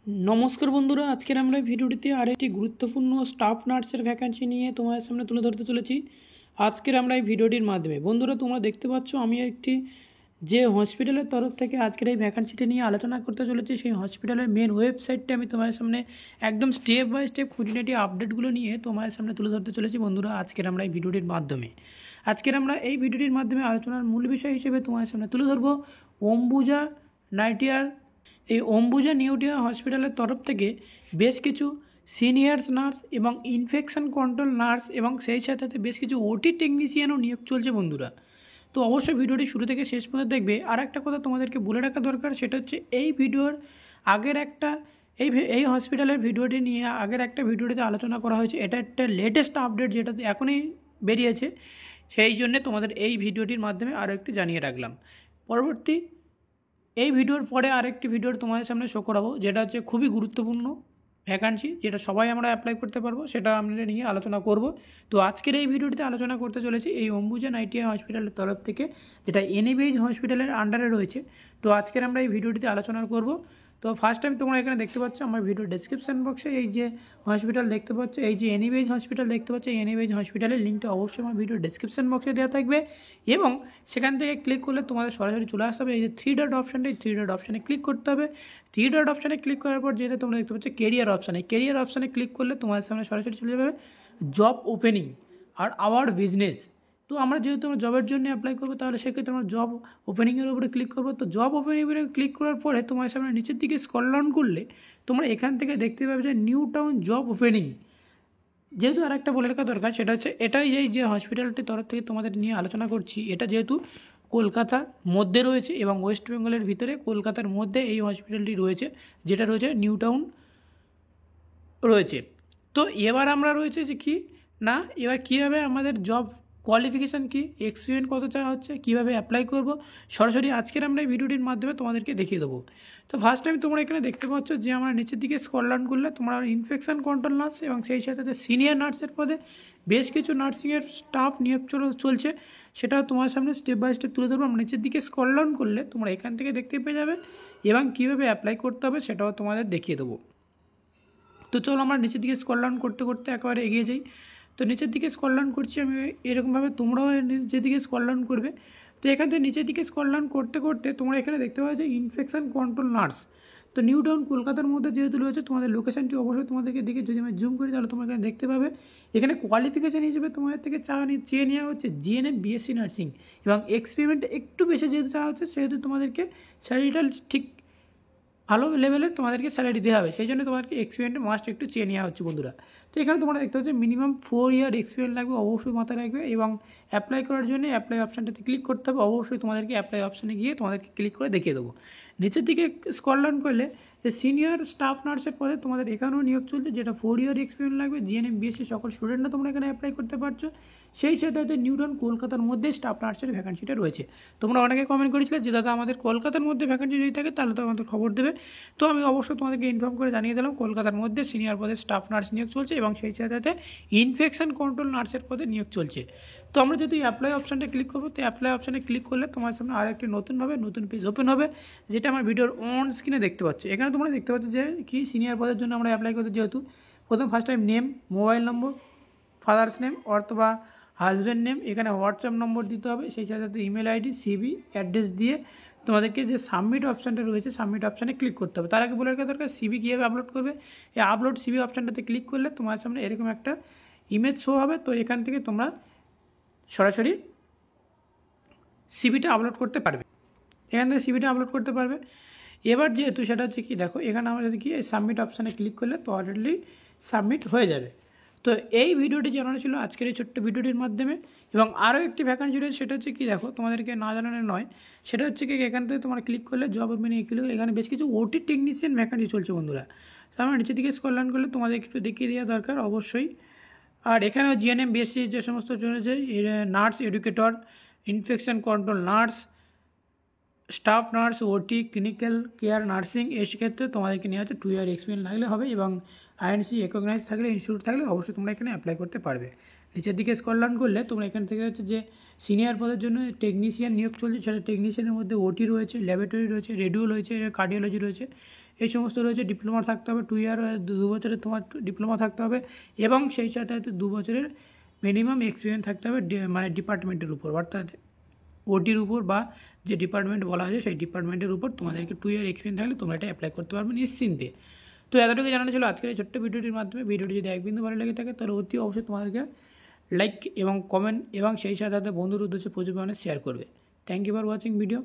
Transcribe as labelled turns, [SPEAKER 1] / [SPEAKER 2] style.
[SPEAKER 1] नमस्कार बंधुरा आज के भिडियोते आरेकटी गुरुत्वपूर्ण स्टाफ नार्सर भैकेंसि निये तुम्हारे सामने तुले धरते चलेछि। आजकेर आमरा भिडियोटिर माध्यमे बंधुरा तोमरा देखते पाচ্ছ आमी एकटी जे हस्पिटालेर तरफ थेके आजकेर এই ভ্যাকেন্সিটি নিয়ে আলোচনা করতে চলেছি সেই হসপিটালের মেন ওয়েবসাইটটা আমি তোমাদের সামনে একদম স্টেপ বাই স্টেপ খুঁটিনাটি আপডেটগুলো নিয়ে তোমাদের সামনে তুলে ধরতে চলেছি বন্ধুরা আজকের আমরা এই ভিডিওটির মাধ্যমে। আজকের আমরা এই ভিডিওটির মাধ্যমে আলোচনার মূল বিষয় হিসেবে তোমাদের সামনে তুলে ধরব অম্বুজা নাইটিয়ার এই অম্বুজা নিউটিয়া হসপিটালের তরফ থেকে বেশ কিছু সিনিয়র্স নার্স এবং ইনফেকশন কন্ট্রোল নার্স এবং সেই সাথে সাথে বেশ কিছু ওটি টেকনিশিয়ানও নিয়োগ চলছে বন্ধুরা। তো অবশ্যই ভিডিওটি শুরু থেকে শেষ পর্যন্ত দেখবে। আর একটা কথা তোমাদেরকে বলে রাখা দরকার, সেটা হচ্ছে এই ভিডিওর আগের একটা এই হসপিটালের ভিডিওটি নিয়ে আগের একটা ভিডিওটিতে আলোচনা করা হয়েছে। এটা একটা লেটেস্ট আপডেট যেটা এখনই বেরিয়েছে, সেই জন্যে তোমাদের এই ভিডিওটির মাধ্যমে আরও একটি জানিয়ে রাখলাম। পরবর্তী এই ভিডিওর পরে আরেকটি ভিডিওর তোমাদের সামনে শো করাবো, যেটা হচ্ছে খুবই গুরুত্বপূর্ণ ভ্যাকান্সি, যেটা সবাই আমরা অ্যাপ্লাই করতে পারবো, সেটা আমরা নিয়ে আলোচনা করব। তো আজকের এই ভিডিওটিতে আলোচনা করতে চলেছি এই অম্বুজা নাইটিয়া হসপিটালের তরফ থেকে, যেটা এনএবিএইচ হসপিটালের আন্ডারে রয়েছে। তো আজকের আমরা এই ভিডিওটিতে আলোচনা করব। তো ফার্স্ট টাইম তোমরা এখানে দেখতে পাচ্ছ আমার ভিডিও ডেসক্রিপশন বক্সে এই যে হসপিটাল দেখতে পাচ্ছ, এই যে এনএবিএইচ হসপিটাল দেখতে পাচ্ছ, এই এনএবিএইচ হসপিটালের লিঙ্কটা অবশ্যই আমার ভিডিও ডেসক্রিপশন বক্সে দেওয়া থাকবে এবং সেখান থেকে ক্লিক করলে তোমাদের সরাসরি চলে আসতে হবে এই যে থ্রি ডট অপশানটা, এই থ্রি ডট অপশানে ক্লিক করতে হবে। থ্রি ডট অপশানে ক্লিক করার পর যেটা তোমরা দেখতে পাচ্ছ কেরিয়ার অপশানে, কেরিয়ার অপশানে ক্লিক করলে তোমাদের সামনে সরাসরি চলে যাবে জব ওপেনিং আর আওয়ার বিজনেস। তো আমরা যেহেতু আমরা জবের জন্য অ্যাপ্লাই করবো, তাহলে সেক্ষেত্রে আমরা জব ওপেনিংয়ের উপরে ক্লিক করবো। তো জব ওপেনিংয়ে ক্লিক করার পরে তোমার সামনে নিচের দিকে স্ক্রল ডাউন করলে তোমরা এখান থেকে দেখতে পাবে যে নিউ টাউন জব ওপেনিং। যেহেতু আর একটা বলে রাখা দরকার, সেটা হচ্ছে এটাই এই যে হসপিটালটির তরফ থেকে তোমাদের নিয়ে আলোচনা করছি, এটা যেহেতু কলকাতার মধ্যে রয়েছে এবং ওয়েস্ট বেঙ্গলের ভিতরে কলকাতার মধ্যে এই হসপিটালটি রয়েছে, যেটা রয়েছে নিউ টাউন রয়েছে। তো এবার আমরা রয়েছে যে কি না, এবার কীভাবে আমাদের জব কোয়ালিফিকেশান কী, এক্সপিরিয়েন্স কত চাওয়া হচ্ছে, কীভাবে অ্যাপ্লাই করব, সরাসরি আজকের আমরা এই ভিডিওটির মাধ্যমে তোমাদেরকে দেখিয়ে দেবো। তো ফার্স্ট টাইম তোমরা এখানে দেখতে পাচ্ছ যে আমরা নিচের দিকে স্ক্রল ডাউন করলে তোমরা ইনফেকশন কন্ট্রোল নার্স এবং সেই সাথে সিনিয়র নার্সের পদে বেশ কিছু নার্সিংয়ের স্টাফ নিয়োগ চলছে, সেটা তোমার সামনে স্টেপ বাই স্টেপ তুলে ধরবো। আমরা নিচের দিকে স্ক্রল ডাউন করলে তোমরা এখান থেকে দেখতে পেয়ে যাবে এবং কীভাবে অ্যাপ্লাই করতে হবে সেটাও তোমাদের দেখিয়ে দেবো। তো চলো আমরা নিচের দিকে স্ক্রল ডাউন করতে করতে একেবারে এগিয়ে যাই। তো নিচের দিকে স্ক্রল ডাউন করছি আমি, এরকমভাবে তোমরাও নিচের দিকে স্ক্রল ডাউন করবে। তো এখান থেকে নিচের দিকে স্ক্রল ডাউন করতে করতে তোমরা এখানে দেখতে পাবে যে ইনফেকশন কন্ট্রোল নার্স। তো নিউ টাউন কলকাতার মধ্যে যেহেতু রয়েছে, তোমাদের লোকেশনটি অবশ্যই তোমাদেরকে দেখে যদি আমি জুম করি তাহলে তোমরা এখানে দেখতে পাবে এখানে কোয়ালিফিকেশান হিসেবে তোমাদের থেকে চেয়ে নেওয়া হচ্ছে জিএনএম বিএসসি নার্সিং এবং এক্সপেরিমেন্ট একটু বেশি যেহেতু চাওয়া হচ্ছে, সেহেতু তোমাদেরকে স্যালারিটা ঠিক ভালো লেভেলের তোমাদেরকে স্যালারি দেওয়া হবে, সেই জন্য তোমাদেরকে এক্সপিরিয়েন্স মাস্ট একটু চেয়ে নেওয়া হচ্ছে বন্ধুরা। তো এখানে তোমরা দেখতে পাচ্ছ মিনিমাম 4 ইয়ার এক্সপিরিয়েন্স লাগবে, অবশ্যই মাথায় রাখবে এবং অ্যাপ্লাই করার জন্য অ্যাপ্লাই অপশানটাতে ক্লিক করতে হবে। অবশ্যই তোমাদেরকে অ্যাপ্লাই অপশানে গিয়ে তোমাদেরকে ক্লিক করে দেখিয়ে দেবো। নিচের দিকে স্ক্রল ডাউন করলে যে সিনিয়র স্টাফ নার্সের পদে তোমাদের এখানেও নিয়োগ চলছে, যেটা 4 ইয়ার এক্সপিরিয়েন্স লাগবে। জিএনএম বিএসসি সকল স্টুডেন্টরা তোমরা এখানে অ্যাপ্লাই করতে পারছো। সেই সাথে নিউ টাউন কলকাতার মধ্যে স্টাফ নার্সের ভ্যাকান্সিটা রয়েছে। তোমরা অনেকে কমেন্ট করেছিলে যে দাদা আমাদের কলকাতার মধ্যে ভ্যাকান্সি যদি থাকে তাহলে তো আমাদের খবর দেবে। তো আমি অবশ্যই তোমাদেরকে ইনফর্ম করে জানিয়ে দিলাম কলকাতার মধ্যে সিনিয়র পদে স্টাফ নার্স নিয়োগ চলছে এবং সেই সাথে ইনফেকশন কন্ট্রোল নার্সের পদে নিয়োগ চলছে। তো আমরা যদি অ্যাপ্লাই অপশানটা ক্লিক করবো, তো অ্যাপ্লাই অপশানে ক্লিক করলে তোমার সামনে আরেকটি নতুন পেজ ওপেন হবে, যেটা আমার ভিডিওর অন স্ক্রিনে দেখতে পাচ্ছ। এখানে তোমরা দেখতে পাচ্ছ যে কি সিনিয়র পদের জন্য আমরা অ্যাপ্লাই করতে, যেহেতু ফার্স্ট টাইম নেম, মোবাইল নম্বর, ফাদার্স নেম অথবা হাজব্যান্ড নেম, এখানে হোয়াটসঅ্যাপ নম্বর দিতে হবে, সেই সাথে ইমেল আইডি, সিভি, অ্যাড্রেস দিয়ে তোমাদেরকে যে সাবমিট অপশানটা রয়েছে সাবমিট অপশানে ক্লিক করতে হবে। তার আগে বলে রাখা দরকার সিভি কীভাবে আপলোড করবে। এই আপলোড সিভি অপশানটাতে ক্লিক করলে তোমার সামনে এরকম একটা ইমেজ শো হবে। তো এখান থেকে তোমরা সরাসরি সিভিটা আপলোড করতে পারবে, এখান থেকে সিভিটা আপলোড করতে পারবে। এবার যেহেতু সেটা হচ্ছে কি দেখো, এখানে আমরা যদি কি সাবমিট অপশানে ক্লিক করলে তো অলরেডি সাবমিট হয়ে যাবে। তো এই ভিডিওটি জানানো ছিল আজকের এই ছোট্ট ভিডিওটির মাধ্যমে। এবং আরও একটি ভ্যাকান্সি রয়েছে, সেটা হচ্ছে কি দেখো, তোমাদেরকে না জানানো নয়, সেটা হচ্ছে কি এখান থেকে তোমরা ক্লিক করলে জব ওপেনিং ক্লিক করলে এখানে বেশ কিছু ওটি টেকনিশিয়ান ভ্যাকান্সি চলছে বন্ধুরা। তো আমরা নিচের দিকে স্ক্রল ডাউন করলে তোমাদের একটু দেখিয়ে দেওয়া দরকার অবশ্যই। আর এখানেও জিএনএম বিএসসি যে সমস্ত রয়েছে, nurse educator, infection control nurse, staff nurse, ওটি, ক্লিনিক্যাল কেয়ার নার্সিং, এই ক্ষেত্রে তোমাদেরকে নেওয়া হচ্ছে 2 ইয়ার এক্সপিরিয়েন্স লাগলে হবে এবং আইএনসি রেকগনাইজ থাকলে, ইনস্টিটিউট থাকলে অবশ্যই তোমরা এখানে অ্যাপ্লাই করতে পারবে। নিচের দিকে স্ক্রল ডাউন করলে তোমরা এখান থেকে হচ্ছে যে সিনিয়র পদের জন্য টেকনিশিয়ান নিয়োগ চলছে, সেটা টেকনিশিয়ানের মধ্যে ওটি রয়েছে, ল্যাবরেটরি রয়েছে, রেডিও রয়েছে, কার্ডিওলজি রয়েছে এই সমস্ত রয়েছে। ডিপ্লোমা থাকতে হবে 2 ইয়ার, 2 বছরের তোমার ডিপ্লোমা থাকতে হবে এবং সেই সাথে 2 বছরের মিনিমাম এক্সপিরিয়েন্স থাকতে হবে মানে ডিপার্টমেন্টের উপর, অর্থাৎ ওটির উপর বা যে ডিপার্টমেন্ট বলা হয়েছে সেই ডিপার্টমেন্টের উপর তোমাদেরকে 2 ইয়ার এক্সপিরিয়েন্স থাকলে তোমরা এটা অ্যাপ্লাই করতে পারবে নিশ্চিন্তে। তো এতটুকু জানানো ছিল আজকের এই ছোট্ট ভিডিওটির মাধ্যমে। ভিডিওটি যদি এক বিন্দু ভালো লেগে থাকে তাহলে অতি অবশ্যই তোমাদেরকে লাইক এবং কমেন্ট এবং সেই সাথে বন্ধুর উদ্দেশ্যে প্রচুর পরিমাণে শেয়ার করবে। Thank you for watching video.